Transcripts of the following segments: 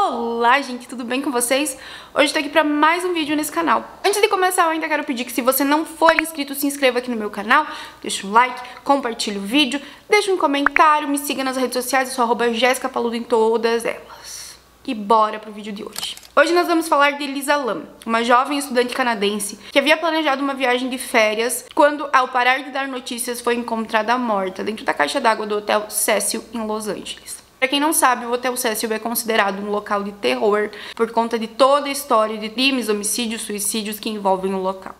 Olá, gente, tudo bem com vocês? Hoje eu tô aqui pra mais um vídeo nesse canal. Antes de começar, eu ainda quero pedir que se você não for inscrito, se inscreva aqui no meu canal, deixa um like, compartilha o vídeo, deixa um comentário, me siga nas redes sociais, eu sou @JessicaPaludo em todas elas. E bora pro vídeo de hoje. Hoje nós vamos falar de Elisa Lam, uma jovem estudante canadense que havia planejado uma viagem de férias quando, ao parar de dar notícias, foi encontrada morta dentro da caixa d'água do Hotel Cecil em Los Angeles. Pra quem não sabe, o Hotel Cecil é considerado um local de terror por conta de toda a história de crimes, homicídios, suicídios que envolvem o local.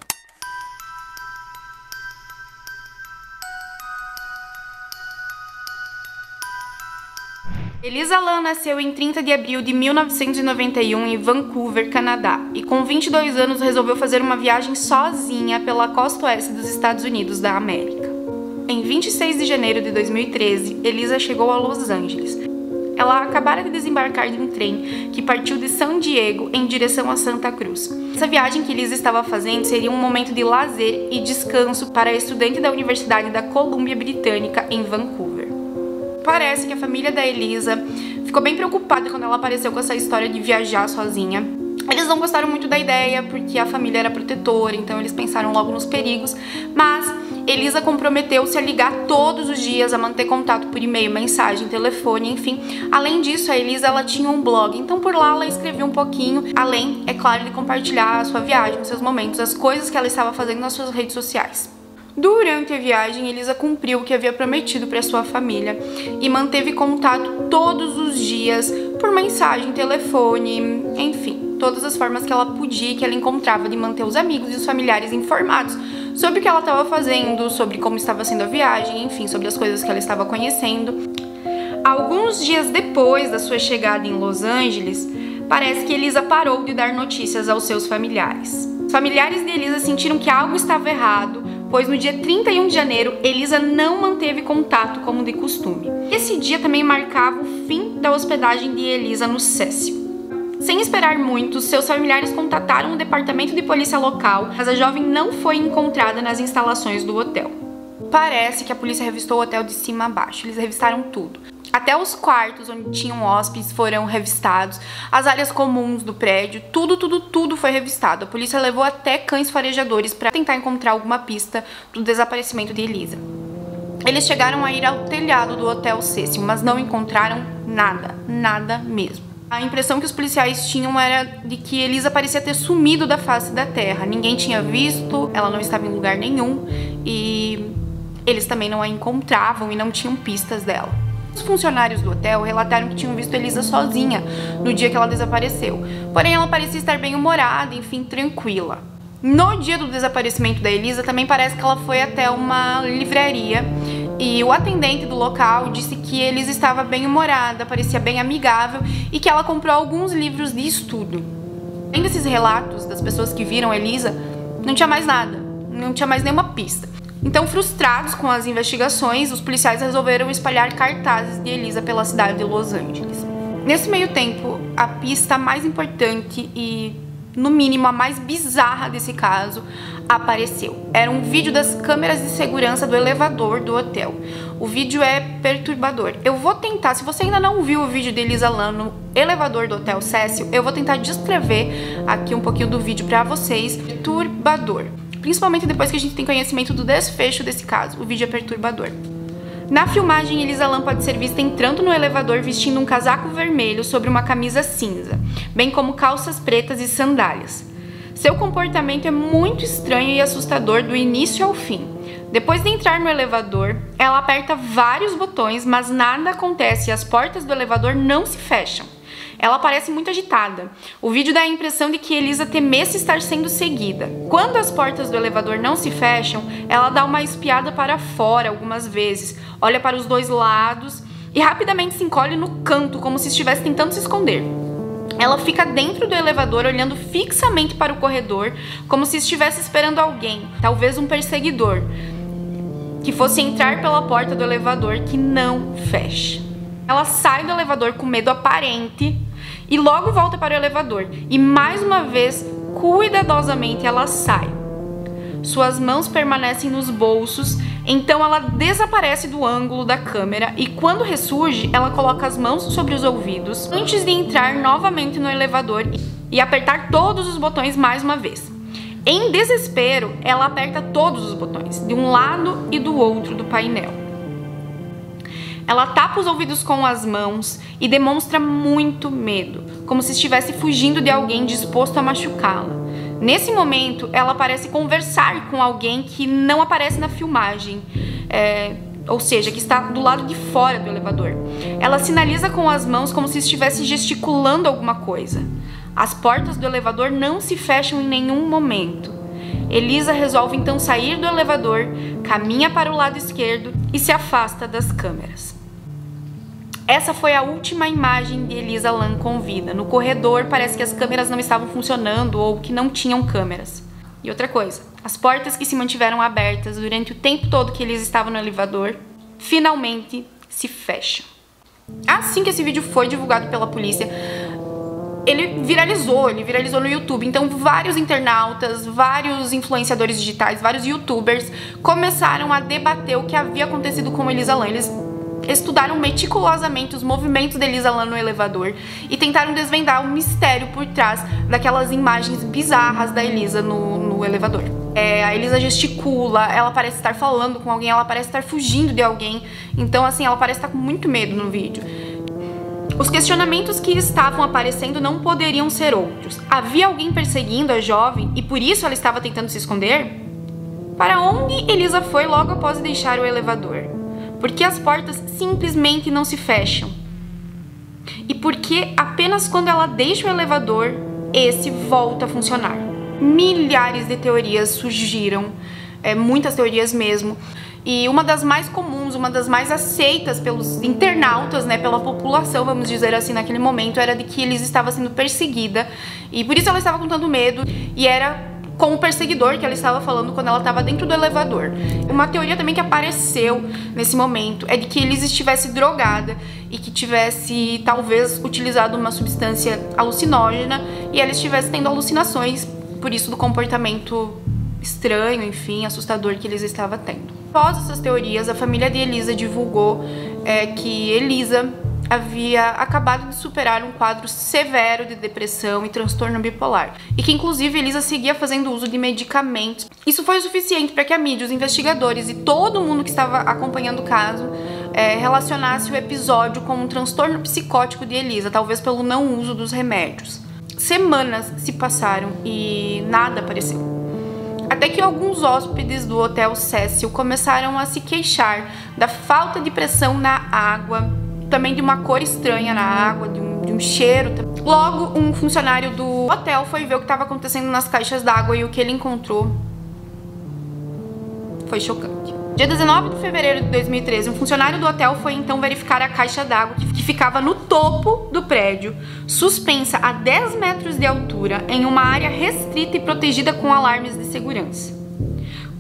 Elisa Lam nasceu em 30 de abril de 1991 em Vancouver, Canadá, e com 22 anos resolveu fazer uma viagem sozinha pela costa oeste dos Estados Unidos da América. Em 26 de janeiro de 2013, Elisa chegou a Los Angeles. Ela acabara de desembarcar de um trem que partiu de San Diego em direção a Santa Cruz. Essa viagem que Elisa estava fazendo seria um momento de lazer e descanso para a estudante da Universidade da Colômbia Britânica em Vancouver. Parece que a família da Elisa ficou bem preocupada quando ela apareceu com essa história de viajar sozinha. Eles não gostaram muito da ideia porque a família era protetora, então eles pensaram logo nos perigos, mas Elisa comprometeu-se a ligar todos os dias, a manter contato por e-mail, mensagem, telefone, enfim. Além disso, a Elisa ela tinha um blog, então por lá ela escrevia um pouquinho, além, é claro, de compartilhar a sua viagem, os seus momentos, as coisas que ela estava fazendo nas suas redes sociais. Durante a viagem, Elisa cumpriu o que havia prometido para sua família e manteve contato todos os dias por mensagem, telefone, enfim, todas as formas que ela podia e que ela encontrava de manter os amigos e os familiares informados sobre o que ela estava fazendo, sobre como estava sendo a viagem, enfim, sobre as coisas que ela estava conhecendo. Alguns dias depois da sua chegada em Los Angeles, parece que Elisa parou de dar notícias aos seus familiares. Os familiares de Elisa sentiram que algo estava errado, pois no dia 31 de janeiro, Elisa não manteve contato como de costume. Esse dia também marcava o fim da hospedagem de Elisa no Cecil. Sem esperar muito, seus familiares contataram o departamento de polícia local, mas a jovem não foi encontrada nas instalações do hotel. Parece que a polícia revistou o hotel de cima a baixo, eles revistaram tudo. Até os quartos onde tinham hóspedes foram revistados, as áreas comuns do prédio, tudo foi revistado. A polícia levou até cães farejadores para tentar encontrar alguma pista do desaparecimento de Elisa. Eles chegaram a ir ao telhado do Hotel Cecil, mas não encontraram nada mesmo. A impressão que os policiais tinham era de que Elisa parecia ter sumido da face da terra. Ninguém tinha visto, ela não estava em lugar nenhum e eles também não a encontravam e não tinham pistas dela. Os funcionários do hotel relataram que tinham visto Elisa sozinha no dia que ela desapareceu. Porém, ela parecia estar bem-humorada, enfim, tranquila. No dia do desaparecimento da Elisa, também parece que ela foi até uma livraria e o atendente do local disse que Elisa estava bem-humorada, parecia bem amigável e que ela comprou alguns livros de estudo. Além desses relatos das pessoas que viram Elisa, não tinha mais nada, não tinha mais nenhuma pista. Então, frustrados com as investigações, os policiais resolveram espalhar cartazes de Elisa pela cidade de Los Angeles. Nesse meio tempo, a pista mais importante e, no mínimo, a mais bizarra desse caso apareceu. Era um vídeo das câmeras de segurança do elevador do hotel. O vídeo é perturbador. Eu vou tentar, se você ainda não viu o vídeo de Elisa Lam no elevador do Hotel Cecil, eu vou tentar descrever aqui um pouquinho do vídeo para vocês. Perturbador. Principalmente depois que a gente tem conhecimento do desfecho desse caso. O vídeo é perturbador. Na filmagem, Elisa Lam pode ser vista entrando no elevador vestindo um casaco vermelho sobre uma camisa cinza, bem como calças pretas e sandálias. Seu comportamento é muito estranho e assustador do início ao fim. Depois de entrar no elevador, ela aperta vários botões, mas nada acontece e as portas do elevador não se fecham. Ela parece muito agitada. O vídeo dá a impressão de que Elisa temesse estar sendo seguida. Quando as portas do elevador não se fecham, ela dá uma espiada para fora algumas vezes, olha para os dois lados e rapidamente se encolhe no canto, como se estivesse tentando se esconder. Ela fica dentro do elevador olhando fixamente para o corredor, como se estivesse esperando alguém, talvez um perseguidor, que fosse entrar pela porta do elevador que não fecha. Ela sai do elevador com medo aparente e logo volta para o elevador. E mais uma vez, cuidadosamente, ela sai. Suas mãos permanecem nos bolsos Então ela desaparece do ângulo da câmera e quando ressurge, ela coloca as mãos sobre os ouvidos antes de entrar novamente no elevador e apertar todos os botões mais uma vez. Em desespero, ela aperta todos os botões, de um lado e do outro do painel. Ela tapa os ouvidos com as mãos e demonstra muito medo, como se estivesse fugindo de alguém disposto a machucá-la. Nesse momento, ela parece conversar com alguém que não aparece na filmagem, ou seja, que está do lado de fora do elevador. Ela sinaliza com as mãos como se estivesse gesticulando alguma coisa. As portas do elevador não se fecham em nenhum momento. Elisa resolve então sair do elevador, caminha para o lado esquerdo e se afasta das câmeras. Essa foi a última imagem de Elisa Lam com vida. No corredor parece que as câmeras não estavam funcionando ou que não tinham câmeras. E outra coisa, as portas que se mantiveram abertas durante o tempo todo que Elisa estava no elevador, finalmente se fecham. Assim que esse vídeo foi divulgado pela polícia, ele viralizou no YouTube. Então vários internautas, vários influenciadores digitais, vários youtubers começaram a debater o que havia acontecido com Elisa Lam. Eles estudaram meticulosamente os movimentos de Elisa Lam no elevador e tentaram desvendar o mistério por trás daquelas imagens bizarras da Elisa no elevador. A Elisa gesticula, ela parece estar falando com alguém, ela parece estar fugindo de alguém. Então assim, ela parece estar com muito medo no vídeo. Os questionamentos que estavam aparecendo não poderiam ser outros. Havia alguém perseguindo a jovem e por isso ela estava tentando se esconder? Para onde Elisa foi logo após deixar o elevador? Por que as portas simplesmente não se fecham? E por que apenas quando ela deixa o elevador, esse volta a funcionar? Milhares de teorias surgiram, muitas teorias mesmo. E uma das mais comuns, uma das mais aceitas pelos internautas, pela população, vamos dizer assim, naquele momento, era de que Elisa estava sendo perseguida e por isso ela estava com tanto medo e era com o perseguidor que ela estava falando quando ela estava dentro do elevador. Uma teoria também que apareceu nesse momento é de que Elisa estivesse drogada e que tivesse talvez utilizado uma substância alucinógena e ela estivesse tendo alucinações, por isso do comportamento estranho, enfim, assustador que Elisa estava tendo. Após essas teorias, a família de Elisa divulgou que Elisa havia acabado de superar um quadro severo de depressão e transtorno bipolar e que inclusive Elisa seguia fazendo uso de medicamentos. Isso foi o suficiente para que a mídia, os investigadores e todo mundo que estava acompanhando o caso relacionasse o episódio com um transtorno psicótico de Elisa, talvez pelo não uso dos remédios. Semanas se passaram e nada apareceu. Até que alguns hóspedes do Hotel Cecil começaram a se queixar da falta de pressão na água, também de uma cor estranha na água, de um cheiro. Logo, um funcionário do hotel foi ver o que estava acontecendo nas caixas d'água e o que ele encontrou foi chocante. Dia 19 de fevereiro de 2013, um funcionário do hotel foi então verificar a caixa d'água que ficava no topo do prédio, suspensa a 10 metros de altura em uma área restrita e protegida com alarmes de segurança.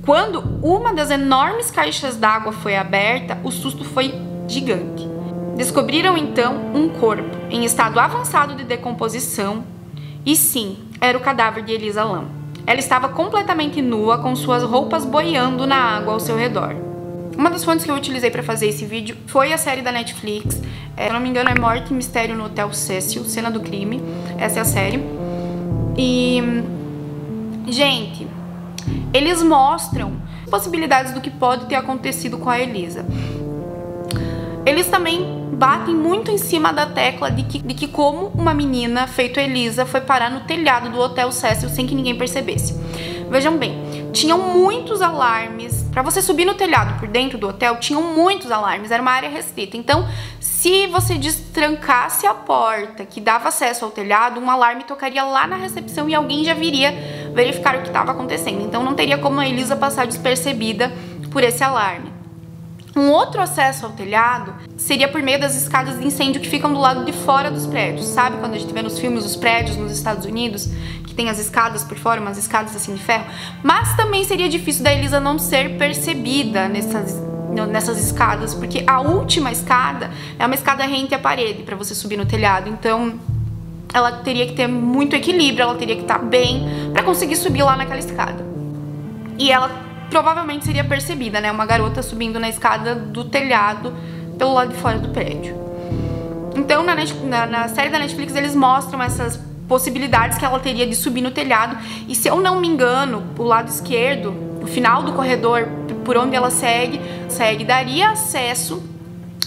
Quando uma das enormes caixas d'água foi aberta, o susto foi gigante. Descobriram então um corpo em estado avançado de decomposição e sim, era o cadáver de Elisa Lam. Ela estava completamente nua, com suas roupas boiando na água ao seu redor. Uma das fontes que eu utilizei para fazer esse vídeo foi a série da Netflix. Se eu não me engano é Morte e Mistério no Hotel Cecil, Cena do Crime. Essa é a série. E, gente, eles mostram possibilidades do que pode ter acontecido com a Elisa. Eles também batem muito em cima da tecla de que como uma menina, feito Elisa, foi parar no telhado do Hotel Cecil sem que ninguém percebesse. Vejam bem, tinham muitos alarmes. Para você subir no telhado por dentro do hotel, tinham muitos alarmes, era uma área restrita. Então, se você destrancasse a porta que dava acesso ao telhado, um alarme tocaria lá na recepção e alguém já viria verificar o que estava acontecendo. Então, não teria como a Elisa passar despercebida por esse alarme. Um outro acesso ao telhado seria por meio das escadas de incêndio que ficam do lado de fora dos prédios. Sabe quando a gente vê nos filmes os prédios nos Estados Unidos, que tem as escadas por fora, umas escadas assim de ferro? Mas também seria difícil da Elisa não ser percebida nessas escadas, porque a última escada é uma escada rente à parede para você subir no telhado. Então ela teria que ter muito equilíbrio, ela teria que estar bem para conseguir subir lá naquela escada. E ela provavelmente seria percebida, né? Uma garota subindo na escada do telhado pelo lado de fora do prédio. Então, na série da Netflix, eles mostram essas possibilidades que ela teria de subir no telhado. E se eu não me engano, o lado esquerdo, o final do corredor, por onde ela segue, daria acesso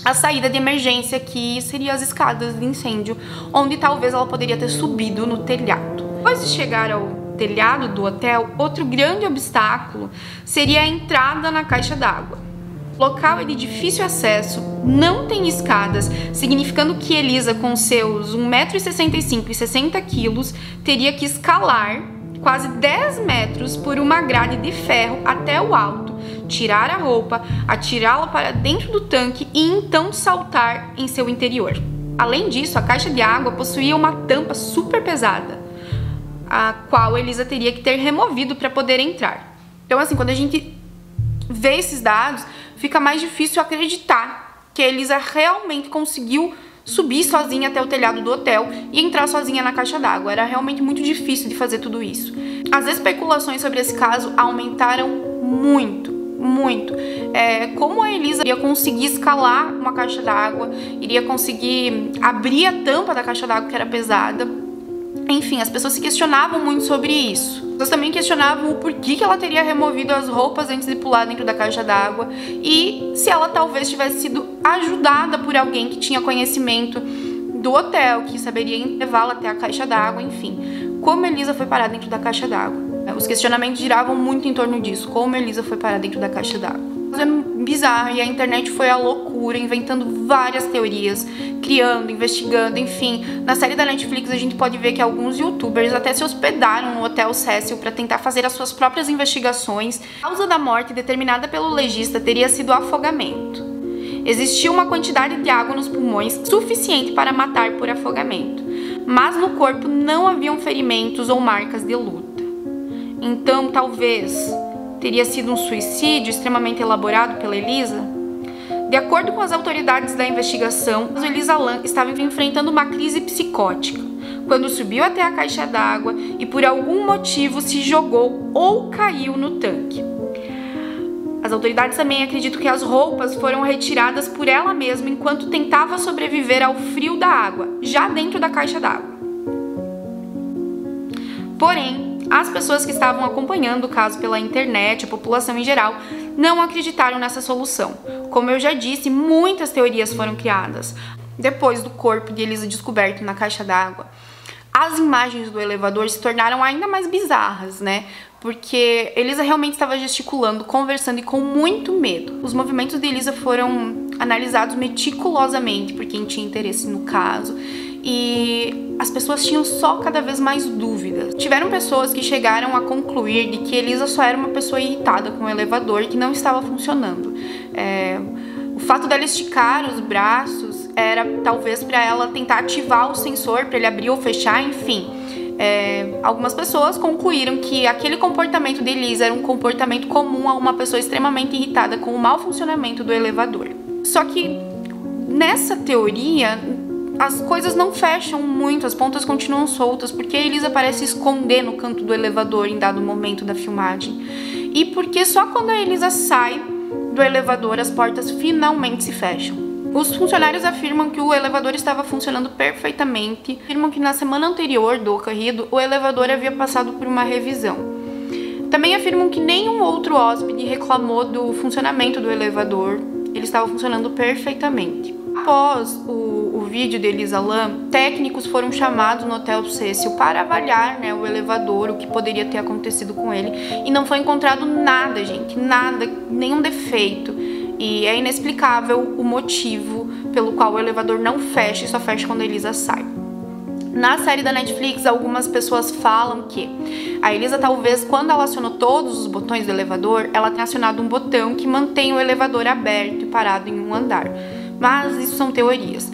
à saída de emergência, que seria as escadas de incêndio, onde talvez ela poderia ter subido no telhado. Depois de chegar ao telhado do hotel, outro grande obstáculo seria a entrada na caixa d'água. O local é de difícil acesso, não tem escadas, significando que Elisa, com seus 1,65 m e 60 kg, teria que escalar quase 10 metros por uma grade de ferro até o alto, tirar a roupa, atirá-la para dentro do tanque e então saltar em seu interior. Além disso, a caixa de água possuía uma tampa super pesada, a qual Elisa teria que ter removido para poder entrar. Então, assim, quando a gente vê esses dados, fica mais difícil acreditar que a Elisa realmente conseguiu subir sozinha até o telhado do hotel e entrar sozinha na caixa d'água. Era realmente muito difícil de fazer tudo isso. As especulações sobre esse caso aumentaram muito. Como a Elisa iria conseguir escalar uma caixa d'água, iria conseguir abrir a tampa da caixa d'água, que era pesada. Enfim, as pessoas se questionavam muito sobre isso. As pessoas também questionavam o porquê que ela teria removido as roupas antes de pular dentro da caixa d'água e se ela talvez tivesse sido ajudada por alguém que tinha conhecimento do hotel, que saberia levá-la até a caixa d'água, enfim. Como Elisa foi parar dentro da caixa d'água? Os questionamentos giravam muito em torno disso. Como Elisa foi parar dentro da caixa d'água? É bizarro, e a internet foi a loucura, inventando várias teorias, criando, investigando, enfim. Na série da Netflix a gente pode ver que alguns youtubers até se hospedaram no Hotel Cecil para tentar fazer as suas próprias investigações. A causa da morte determinada pelo legista teria sido afogamento. Existia uma quantidade de água nos pulmões suficiente para matar por afogamento, mas no corpo não haviam ferimentos ou marcas de luta. Então, talvez teria sido um suicídio extremamente elaborado pela Elisa? De acordo com as autoridades da investigação, Elisa Lam estava enfrentando uma crise psicótica quando subiu até a caixa d'água e por algum motivo se jogou ou caiu no tanque. As autoridades também acreditam que as roupas foram retiradas por ela mesma enquanto tentava sobreviver ao frio da água, já dentro da caixa d'água. Porém, as pessoas que estavam acompanhando o caso pela internet, a população em geral, não acreditaram nessa solução. Como eu já disse, muitas teorias foram criadas. Depois do corpo de Elisa descoberto na caixa d'água, as imagens do elevador se tornaram ainda mais bizarras, né? Porque Elisa realmente estava gesticulando, conversando e com muito medo. Os movimentos de Elisa foram analisados meticulosamente por quem tinha interesse no caso. E as pessoas tinham só cada vez mais dúvidas. Tiveram pessoas que chegaram a concluir de que Elisa só era uma pessoa irritada com o elevador e que não estava funcionando. O fato dela esticar os braços era talvez para ela tentar ativar o sensor, para ele abrir ou fechar, enfim. Algumas pessoas concluíram que aquele comportamento de Elisa era um comportamento comum a uma pessoa extremamente irritada com o mau funcionamento do elevador. Só que nessa teoria, as coisas não fecham muito, as pontas continuam soltas, porque a Elisa parece esconder no canto do elevador em dado momento da filmagem. E porque só quando a Elisa sai do elevador as portas finalmente se fecham. Os funcionários afirmam que o elevador estava funcionando perfeitamente, afirmam que na semana anterior do ocorrido o elevador havia passado por uma revisão. Também afirmam que nenhum outro hóspede reclamou do funcionamento do elevador, ele estava funcionando perfeitamente. Após o vídeo de Elisa Lam, técnicos foram chamados no Hotel Cecil para avaliar, né, o elevador, o que poderia ter acontecido com ele. E não foi encontrado nada, gente, nada, nenhum defeito. E é inexplicável o motivo pelo qual o elevador não fecha e só fecha quando a Elisa sai. Na série da Netflix, algumas pessoas falam que a Elisa talvez, quando ela acionou todos os botões do elevador, ela tenha acionado um botão que mantém o elevador aberto e parado em um andar. Mas isso são teorias.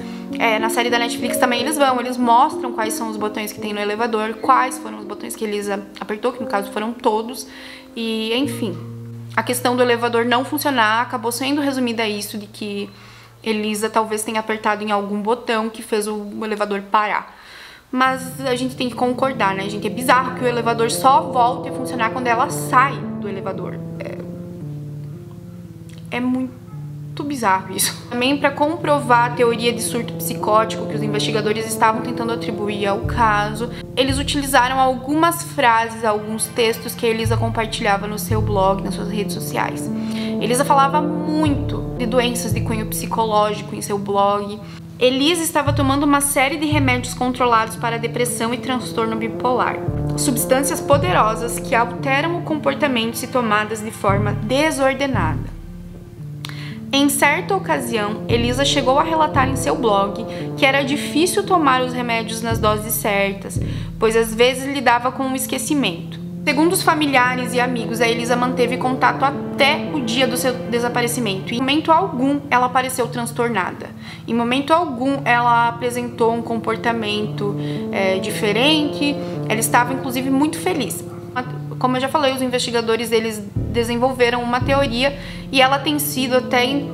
Na série da Netflix também eles mostram quais são os botões que tem no elevador, quais foram os botões que Elisa apertou, que no caso foram todos, e enfim. A questão do elevador não funcionar acabou sendo resumida a isso, de que Elisa talvez tenha apertado em algum botão que fez o elevador parar. Mas a gente tem que concordar, né, gente? É bizarro que o elevador só volte a funcionar quando ela sai do elevador. É muito bizarro isso. Também para comprovar a teoria de surto psicótico que os investigadores estavam tentando atribuir ao caso, eles utilizaram algumas frases, alguns textos que a Elisa compartilhava no seu blog, nas suas redes sociais. Elisa falava muito de doenças de cunho psicológico em seu blog. Elisa estava tomando uma série de remédios controlados para depressão e transtorno bipolar. Substâncias poderosas que alteram o comportamento se tomadas de forma desordenada. Em certa ocasião, Elisa chegou a relatar em seu blog que era difícil tomar os remédios nas doses certas, pois às vezes lidava com o esquecimento. Segundo os familiares e amigos, a Elisa manteve contato até o dia do seu desaparecimento. Em momento algum, ela pareceu transtornada. Em momento algum, ela apresentou um comportamento diferente. Ela estava, inclusive, muito feliz. Como eu já falei, os investigadores eles desenvolveram uma teoria e ela tem sido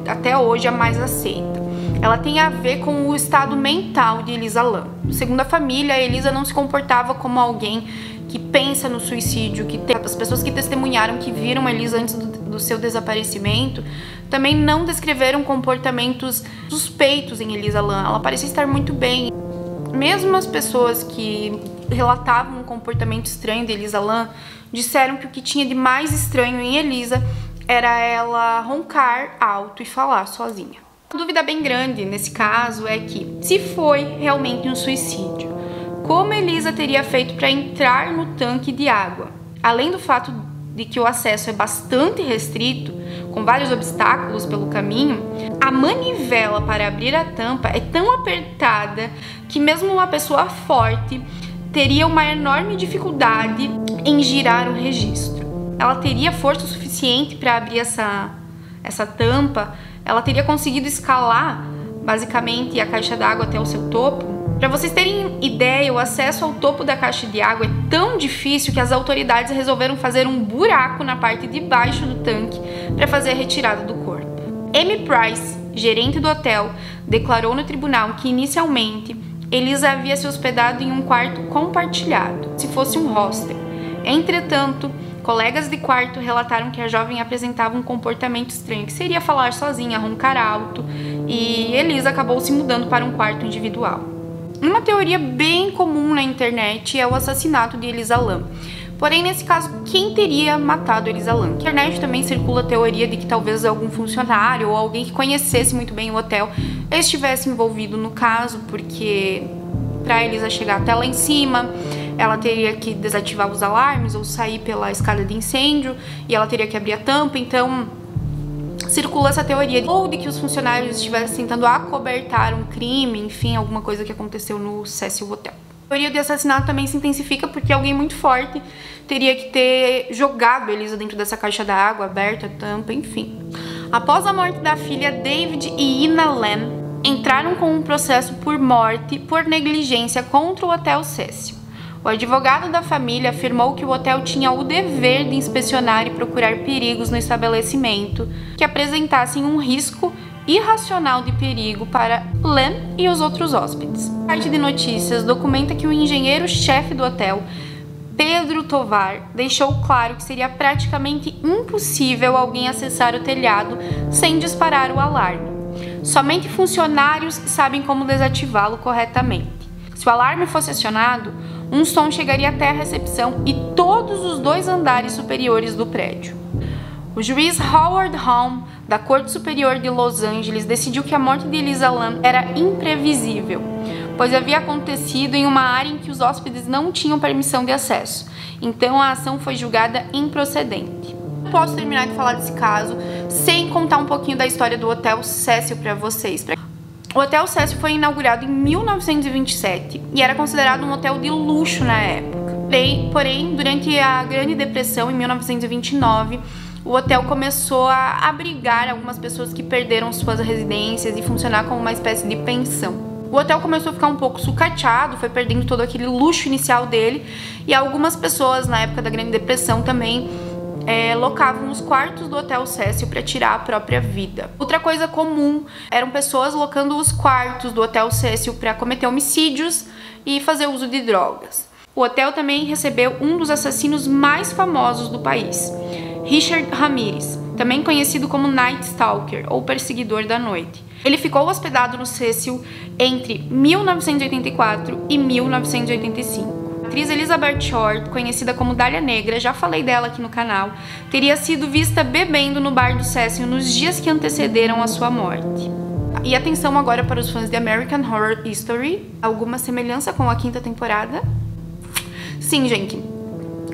até hoje a mais aceita. Ela tem a ver com o estado mental de Elisa Lam. Segundo a família, a Elisa não se comportava como alguém que pensa no suicídio, as pessoas que testemunharam que viram a Elisa antes do seu desaparecimento também não descreveram comportamentos suspeitos em Elisa Lam. Ela parecia estar muito bem. Mesmo as pessoas que relatavam um comportamento estranho de Elisa Lam disseram que o que tinha de mais estranho em Elisa era ela roncar alto e falar sozinha. Uma dúvida bem grande nesse caso é que, se foi realmente um suicídio, como Elisa teria feito para entrar no tanque de água? Além do fato de que o acesso é bastante restrito, com vários obstáculos pelo caminho, a manivela para abrir a tampa é tão apertada que mesmo uma pessoa forte teria uma enorme dificuldade em girar o registro. Ela teria força suficiente para abrir essa tampa? Ela teria conseguido escalar, basicamente, a caixa d'água até o seu topo? Para vocês terem ideia, o acesso ao topo da caixa de água é tão difícil que as autoridades resolveram fazer um buraco na parte de baixo do tanque para fazer a retirada do corpo. Amy Price, gerente do hotel, declarou no tribunal que inicialmente Elisa havia se hospedado em um quarto compartilhado, se fosse um hostel. Entretanto, colegas de quarto relataram que a jovem apresentava um comportamento estranho, que seria falar sozinha, roncar alto, e Elisa acabou se mudando para um quarto individual. Uma teoria bem comum na internet é o assassinato de Elisa Lam. Porém, nesse caso, quem teria matado Elisa Lam? Na internet também circula a teoria de que talvez algum funcionário ou alguém que conhecesse muito bem o hotel estivesse envolvido no caso, porque para Elisa chegar até lá em cima, ela teria que desativar os alarmes ou sair pela escada de incêndio e ela teria que abrir a tampa, então circula essa teoria ou de que os funcionários estivessem tentando acobertar um crime, enfim, alguma coisa que aconteceu no Cecil Hotel. A teoria de assassinato também se intensifica porque alguém muito forte teria que ter jogado Elisa dentro dessa caixa d'água, aberta a tampa, enfim. Após a morte da filha, David e Ina Lam entraram com um processo por morte por negligência contra o Hotel Cecil. O advogado da família afirmou que o hotel tinha o dever de inspecionar e procurar perigos no estabelecimento que apresentassem um risco irracional de perigo para Lam e os outros hóspedes. A parte de notícias documenta que o engenheiro-chefe do hotel, Pedro Tovar, deixou claro que seria praticamente impossível alguém acessar o telhado sem disparar o alarme. Somente funcionários sabem como desativá-lo corretamente. Se o alarme fosse acionado, um som chegaria até a recepção e todos os 2 andares superiores do prédio. O juiz Howard Holm, da Corte Superior de Los Angeles, decidiu que a morte de Elisa Lam era imprevisível, pois havia acontecido em uma área em que os hóspedes não tinham permissão de acesso, então a ação foi julgada improcedente. Não posso terminar de falar desse caso sem contar um pouquinho da história do Hotel Cecil para vocês. O Hotel Cecil foi inaugurado em 1927 e era considerado um hotel de luxo na época. Porém, durante a Grande Depressão, em 1929, o hotel começou a abrigar algumas pessoas que perderam suas residências e funcionar como uma espécie de pensão. O hotel começou a ficar um pouco sucateado, foi perdendo todo aquele luxo inicial dele, e algumas pessoas na época da Grande Depressão também locavam os quartos do Hotel Cecil para tirar a própria vida. Outra coisa comum eram pessoas locando os quartos do Hotel Cecil para cometer homicídios e fazer uso de drogas. O hotel também recebeu um dos assassinos mais famosos do país, Richard Ramirez, também conhecido como Night Stalker, ou Perseguidor da Noite. Ele ficou hospedado no Cecil entre 1984 e 1985. A atriz Elizabeth Short, conhecida como Dália Negra, já falei dela aqui no canal, teria sido vista bebendo no bar do Cecil nos dias que antecederam a sua morte. E atenção agora para os fãs de American Horror Story, alguma semelhança com a 5ª temporada? Sim, gente,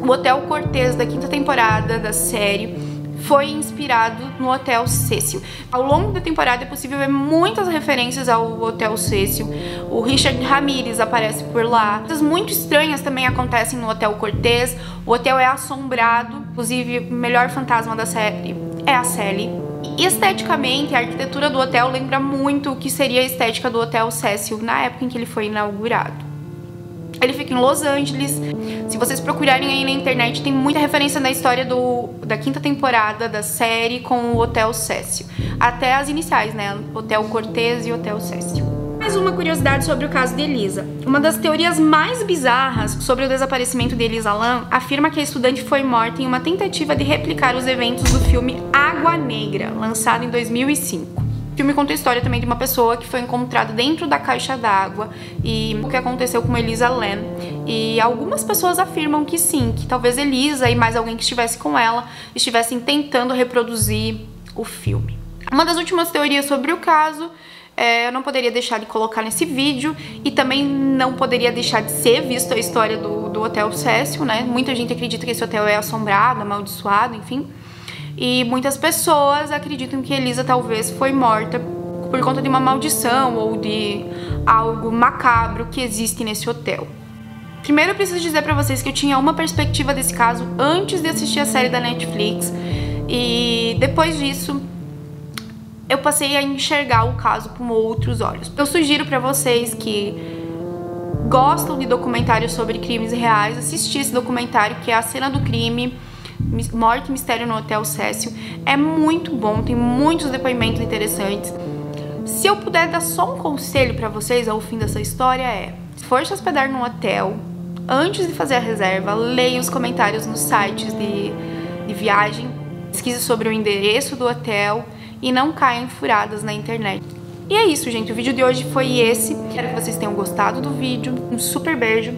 o Hotel Cortez da 5ª temporada da série foi inspirado no Hotel Cecil. Ao longo da temporada é possível ver muitas referências ao Hotel Cecil. O Richard Ramirez aparece por lá. Coisas muito estranhas também acontecem no Hotel Cortez. O hotel é assombrado. Inclusive, o melhor fantasma da série é a Sally. E esteticamente, a arquitetura do hotel lembra muito o que seria a estética do Hotel Cecil na época em que ele foi inaugurado. Ele fica em Los Angeles. Se vocês procurarem aí na internet, tem muita referência na história da 5ª temporada da série com o Hotel Cecil. Até as iniciais, né? Hotel Cortez e Hotel Cecil. Mais uma curiosidade sobre o caso de Elisa. Uma das teorias mais bizarras sobre o desaparecimento de Elisa Lam afirma que a estudante foi morta em uma tentativa de replicar os eventos do filme Água Negra, lançado em 2005. O filme conta a história também de uma pessoa que foi encontrada dentro da caixa d'água e o que aconteceu com Elisa Lam. E algumas pessoas afirmam que sim, que talvez Elisa e mais alguém que estivesse com ela estivessem tentando reproduzir o filme. Uma das últimas teorias sobre o caso, eu não poderia deixar de colocar nesse vídeo e também não poderia deixar de ser visto a história do Hotel Cecil, né? Muita gente acredita que esse hotel é assombrado, amaldiçoado, enfim. E muitas pessoas acreditam que Elisa talvez foi morta por conta de uma maldição ou de algo macabro que existe nesse hotel. Primeiro eu preciso dizer pra vocês que eu tinha uma perspectiva desse caso antes de assistir a série da Netflix. E depois disso, eu passei a enxergar o caso com outros olhos. Eu sugiro pra vocês que gostam de documentários sobre crimes reais, assistir esse documentário que é A Cena do Crime, Morte e Mistério no Hotel Cecil. É muito bom, tem muitos depoimentos interessantes. Se eu puder dar só um conselho pra vocês ao fim dessa história se for se hospedar num hotel, antes de fazer a reserva, leia os comentários nos sites de viagem, pesquise sobre o endereço do hotel e não caia em furadas na internet. E é isso, gente, o vídeo de hoje foi esse. Espero que vocês tenham gostado do vídeo. Um super beijo.